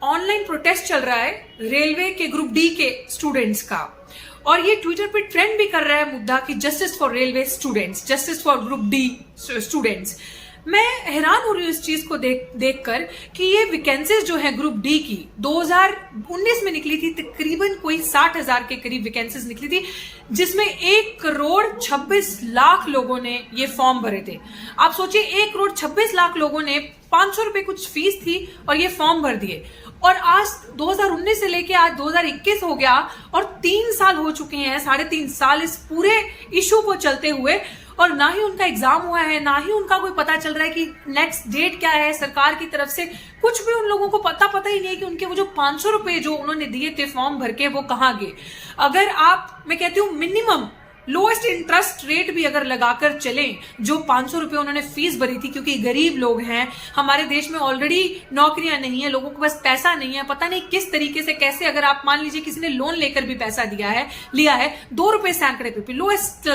Online protest चल रहा है रेलवे के ग्रुप डी के स्टूडेंट्स का, और ये ट्विटर पे ट्रेंड भी कर रहा है मुद्दा कि justice for railway students, justice for group D students. मैं हैरान हो रही हूँ इस चीज को देखकर कि ये वैकेंसीज जो है ग्रुप डी की 2019 में निकली थी, तकरीबन कोई 60,000 के करीब वैकेंसीज निकली थी, जिसमें 1,26,00,000 लोगों ने ये फॉर्म भरे थे। आप सोचिए 1,26,00,000 लोगों ने 500 रुपए कुछ फीस थी और ये फॉर्म भर दिए, और आज 2019 से लेके आज 2021 हो गया और 3 साल हो चुके हैं, 3.5 साल इस पूरे इशू को चलते हुए, और ना ही उनका एग्जाम हुआ है, ना ही उनका कोई पता चल रहा है कि नेक्स्ट डेट क्या है सरकार की तरफ से। कुछ भी उन लोगों को पता ही नहीं है कि उनके वो जो 500 रुपए जो उन्होंने दिए थे फॉर्म भर के वो कहाँ गए। अगर आप, मैं कहती हूँ मिनिमम लोएस्ट इंटरेस्ट रेट भी अगर लगाकर चलें, जो 500 रुपए उन्होंने फीस भरी थी, क्योंकि गरीब लोग हैं हमारे देश में, ऑलरेडी नौकरियां नहीं है, लोगों के पास पैसा नहीं है, पता नहीं किस तरीके से कैसे, अगर आप मान लीजिए किसी ने लोन लेकर भी पैसा लिया है 2 रुपए सैकड़े पे लोएस्ट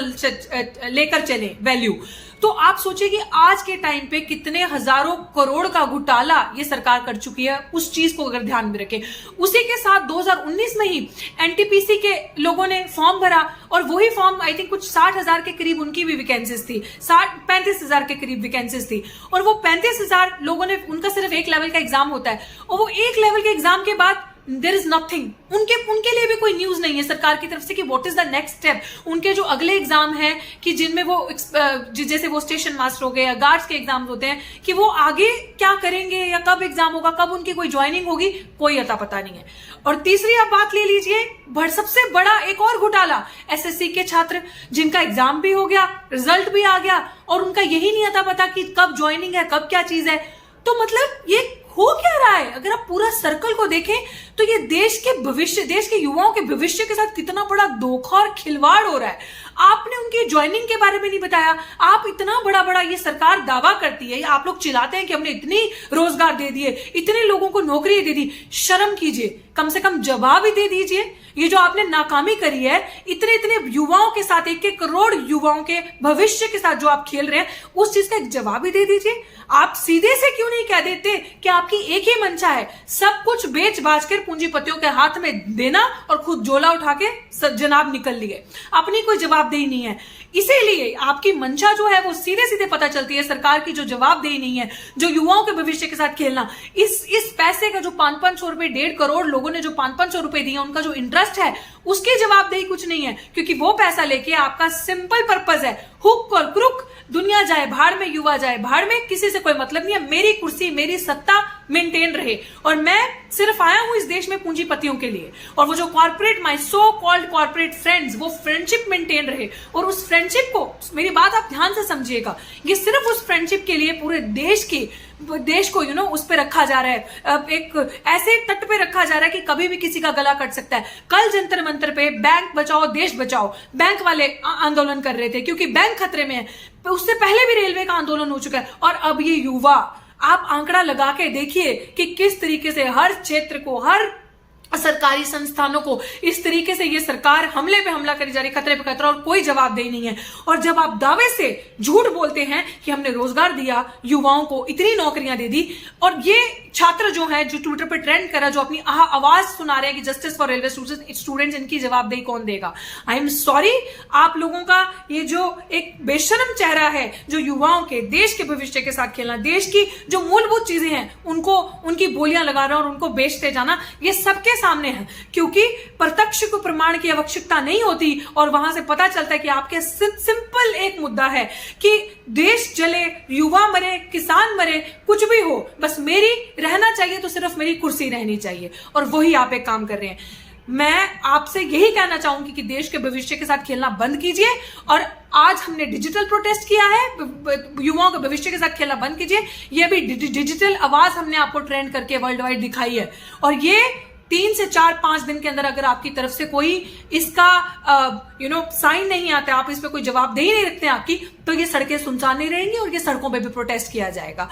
लेकर चले वैल्यू, तो आप सोचिए कि आज के टाइम पे कितने हजारों करोड़ का घोटाला ये सरकार कर चुकी है, उस चीज को अगर ध्यान में रखें। उसी के साथ 2019 में ही एनटीपीसी के लोगों ने फॉर्म भरा, और वही फॉर्म आई थिंक कुछ 60,000 के करीब उनकी भी वैकेंसीज थी, 35,000 के करीब वैकेंसीज थी, और वो 35,000 लोगों ने, उनका सिर्फ एक लेवल का एग्जाम होता है, और वो एक लेवल के एग्जाम के बाद देयर इज नथिंग, उनके लिए भी कोई न्यूज नहीं है सरकार की तरफ से कि what is the next step. उनके जो अगले एग्जाम है कि जिनमें वो जैसे वो स्टेशन मास्टर हो गए या गार्ड्स के एग्जाम होते हैं, कि वो आगे क्या करेंगे या कब एग्जाम होगा, कब उनकी कोई ज्वाइनिंग होगी, कोई अता पता नहीं है। और तीसरी आप बात ले लीजिए, सबसे बड़ा एक और घोटाला, एसएससी के छात्र जिनका एग्जाम भी हो गया, रिजल्ट भी आ गया, और उनका यही नहीं अता पता कि कब ज्वाइनिंग है, कब क्या चीज है। तो मतलब ये हो क्या रहा है? अगर आप पूरा सर्कल को देखें तो ये देश के भविष्य, देश के युवाओं के भविष्य के साथ कितना बड़ा धोखा और खिलवाड़ हो रहा है। आपने उनकी ज्वाइनिंग के बारे में नहीं बताया। आप इतना बड़ा ये सरकार दावा करती है, आप लोग चिल्लाते हैं कि हमने इतनी रोजगार दे दिए, इतने लोगों को नौकरी दे दी। शर्म कीजिए, कम से कम जवाब ही दे दीजिए। ये जो आपने नाकामी करी है, इतने युवाओं के साथ, 1 करोड़ युवाओं के भविष्य के साथ जो आप खेल रहे हैं, उस चीज का एक जवाब ही दे दीजिए। आप सीधे से क्यों नहीं कह देते कि आपकी एक ही मंशा है, सब कुछ बेच बाच कर पूंजीपतियों के हाथ में देना और खुद झोला उठा के जनाब निकल लिए। अपनी कोई जवाबदेही नहीं है, इसीलिए आपकी मंशा जो है वो सीधे सीधे पता चलती है। सरकार की जो जवाबदेही नहीं है, जो युवाओं के भविष्य के साथ खेलना, इस पैसे का जो 500 रुपए, 1.5 करोड़ लोगों ने जो 500 रुपए दिए, उनका जो इंटरेस्ट है उसकी जवाबदेही कुछ नहीं है, क्योंकि वो पैसा लेके आपका सिंपल पर्पस है, हुक और क्रुक, दुनिया जाए भाड़ में, युवा जाए भाड़ में, किसी से कोई मतलब नहीं है, मेरी कुर्सी, मेरी सत्ता मेंटेन रहे, और मैं सिर्फ आया हूं इस देश में पूंजीपतियों के लिए, और वो जो corporate, my so called corporate friends, वो फ्रेंडशिप मेंटेन रहे। और उस फ्रेंडशिप को, मेरी बात आप ध्यान से समझिएगा, ये सिर्फ उस फ्रेंडशिप के लिए पूरे देश को उस पे रखा जा रहा है, एक ऐसे तट पे रखा जा रहा है कि कभी भी किसी का गला कट सकता है। कल जंतर मंतर पे बैंक बचाओ देश बचाओ, बैंक वाले आंदोलन कर रहे थे क्योंकि बैंक खतरे में है। उससे पहले भी रेलवे का आंदोलन हो चुका है, और अब ये युवा, आप आंकड़ा लगा के देखिए कि किस तरीके से हर क्षेत्र को, हर सरकारी संस्थानों को इस तरीके से ये सरकार हमले पे हमला करी जा रही, खतरे पे खतरा, और कोई जवाबदेही नहीं है। और जब आप दावे से झूठ बोलते हैं कि हमने रोजगार दिया, युवाओं को इतनी नौकरियां दे दी, और ये छात्र जो है, जो ट्विटर पे ट्रेंड करा, जो अपनी आवाज सुना रहे हैं कि जस्टिस फॉर रेलवे स्टूडेंट्स, इनकी जवाबदेही कौन देगा? आई एम सॉरी, आप लोगों का ये जो एक बेशरम चेहरा है, जो युवाओं के, देश के भविष्य के साथ खेलना, देश की जो मूलभूत चीजें हैं उनको, उनकी बोलियां लगा रहा और उनको बेचते जाना, ये सबके सामने है। क्योंकि प्रत्यक्ष को प्रमाण की आवश्यकता नहीं होती, और वहां से पता चलता है कि आपके सिंपल एक मुद्दा है कि देश जले, युवा मरे, किसान मरे, कुछ भी हो, बस मेरी रहना चाहिए तो सिर्फ मेरी कुर्सी रहनी चाहिए, और वही आप एक काम कर रहे हैं। मैं आपसे यही कहना चाहूंगी कि देश के भविष्य के साथ खेलना बंद कीजिए, और आज हमने डिजिटल प्रोटेस्ट किया है, युवाओं के भविष्य के साथ खेलना बंद कीजिए। ये भी डिजिटल आवाज हमने आपको ट्रेंड करके वर्ल्ड वाइड दिखाई है, और ये 3 से 4-5 दिन के अंदर अगर आपकी तरफ से कोई इसका साइन नहीं आता, आप इस पे कोई जवाबदेही नहीं रखते आपकी, तो ये सड़कें सुनसान नहीं रहेंगी और ये सड़कों पे भी प्रोटेस्ट किया जाएगा।